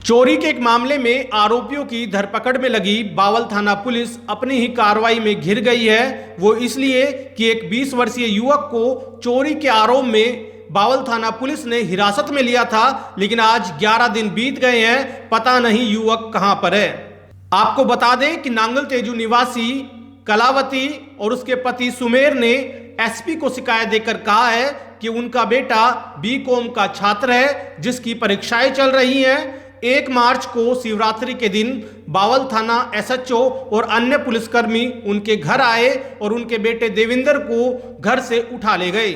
चोरी के एक मामले में आरोपियों की धरपकड़ में लगी बावल थाना पुलिस अपनी ही कार्रवाई में घिर गई है। वो इसलिए कि एक 20 वर्षीय युवक को चोरी के आरोप में बावल थाना पुलिस ने हिरासत में लिया था, लेकिन आज 11 दिन बीत गए हैं, पता नहीं युवक कहां पर है। आपको बता दें कि नांगल तेजू निवासी कलावती और उसके पति सुमेर ने एसपी को शिकायत देकर कहा है कि उनका बेटा बीकॉम का छात्र है, जिसकी परीक्षाएं चल रही हैं। 1 मार्च को शिवरात्रि के दिन बावल थाना एसएचओ और अन्य पुलिसकर्मी उनके घर आए और उनके बेटे देविंदर को घर से उठा ले गए,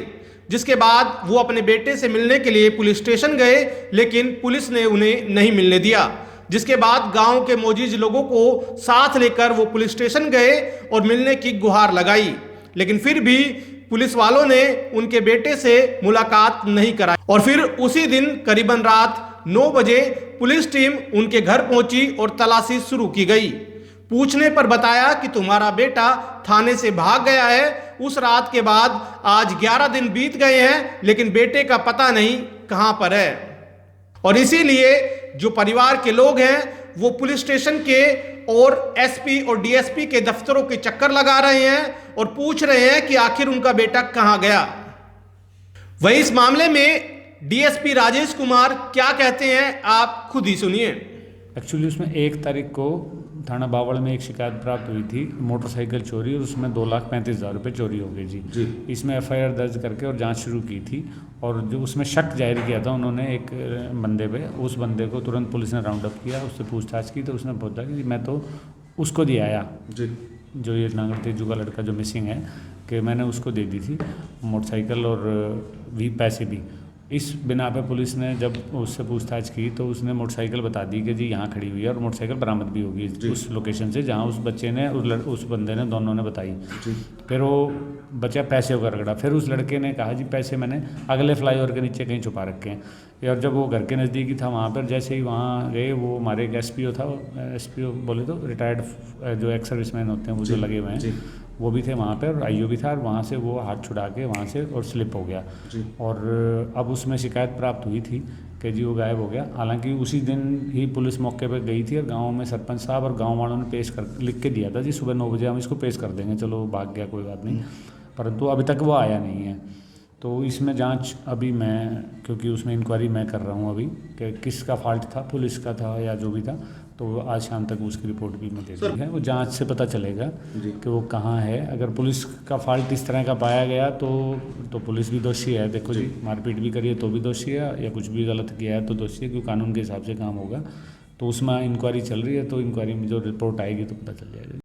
जिसके बाद वो अपने बेटे से मिलने के लिए पुलिस स्टेशन गए, लेकिन पुलिस ने उन्हें नहीं मिलने दिया। जिसके बाद गांव के मौजूद लोगों को साथ लेकर वो पुलिस स्टेशन गए और मिलने की गुहार लगाई, लेकिन फिर भी पुलिस वालों ने उनके बेटे से मुलाकात नहीं कराई। और फिर उसी दिन करीबन रात 9 बजे पुलिस टीम उनके घर पहुंची और तलाशी शुरू की गई। पूछने पर बताया कि तुम्हारा बेटा थाने से भाग गया है। उस रात के बाद आज 11 दिन बीत गए हैं, लेकिन बेटे का पता नहीं कहां पर है। और इसीलिए जो परिवार के लोग हैं वो पुलिस स्टेशन के और एसपी और डीएसपी के दफ्तरों के चक्कर लगा रहे हैं और पूछ रहे हैं कि आखिर उनका बेटा कहां गया। वही इस मामले में डीएसपी राजेश कुमार क्या कहते हैं, आप खुद ही सुनिए। एक्चुअली उसमें 1 तारीख को थाना बावल में एक शिकायत प्राप्त हुई थी, मोटरसाइकिल चोरी, और उसमें 2,35,000 रुपये चोरी हो गई जी। इसमें एफआईआर दर्ज करके और जांच शुरू की थी, और जो उसमें शक जाहिर किया था उन्होंने एक बंदे पे, उस बंदे को तुरंत पुलिस ने राउंड अप किया, उससे पूछताछ की तो उसने बोला कि मैं तो उसको दिया आया जी, जो ये नांगल तेजू का लड़का जो मिसिंग है, कि मैंने उसको दे दी थी मोटरसाइकिल और भी पैसे भी। इस बिना पे पुलिस ने जब उससे पूछताछ की तो उसने मोटरसाइकिल बता दी कि जी यहाँ खड़ी हुई है, और मोटरसाइकिल बरामद भी होगी उस लोकेशन से जहाँ उस बच्चे ने उस बंदे ने दोनों ने बताई। फिर वो बच्चा पैसे का रगड़ा, फिर उस लड़के ने कहा जी पैसे मैंने अगले फ्लाईओवर के नीचे कहीं छुपा रखे हैं। और जब वो घर के नज़दीक ही था वहाँ पर, जैसे ही वहाँ गए वो हमारे एक एसपीओ था, एसपीओ बोले तो रिटायर्ड जो एक्स सर्विसमैन होते हैं वो जो लगे हुए हैं वो भी थे वहाँ पे, और आईओ भी था, और वहाँ से वो हाथ छुड़ा के वहाँ से और स्लिप हो गया। और अब उसमें शिकायत प्राप्त हुई थी कि जी वो गायब हो गया। हालांकि उसी दिन ही पुलिस मौके पर गई थी और गांव में सरपंच साहब और गांव वालों ने पेश कर लिख के दिया था जी सुबह 9 बजे हम इसको पेश कर देंगे, चलो भाग गया कोई बात नहीं, परंतु अभी तक वो आया नहीं है। तो इसमें जांच अभी मैं, क्योंकि उसमें इंक्वायरी मैं कर रहा हूँ अभी कि किसका फॉल्ट था, पुलिस का था या जो भी था, तो आज शाम तक उसकी रिपोर्ट भी मैं दे दी है। वो जांच से पता चलेगा कि वो कहाँ है। अगर पुलिस का फॉल्ट इस तरह का पाया गया तो पुलिस भी दोषी है। देखो जी मारपीट भी करी है तो भी दोषी है, या कुछ भी गलत किया है तो दोषी है, क्योंकि कानून के हिसाब से काम होगा। तो उसमें इंक्वायरी चल रही है, तो इंक्वायरी में जो रिपोर्ट आएगी तो पता चल जाएगा।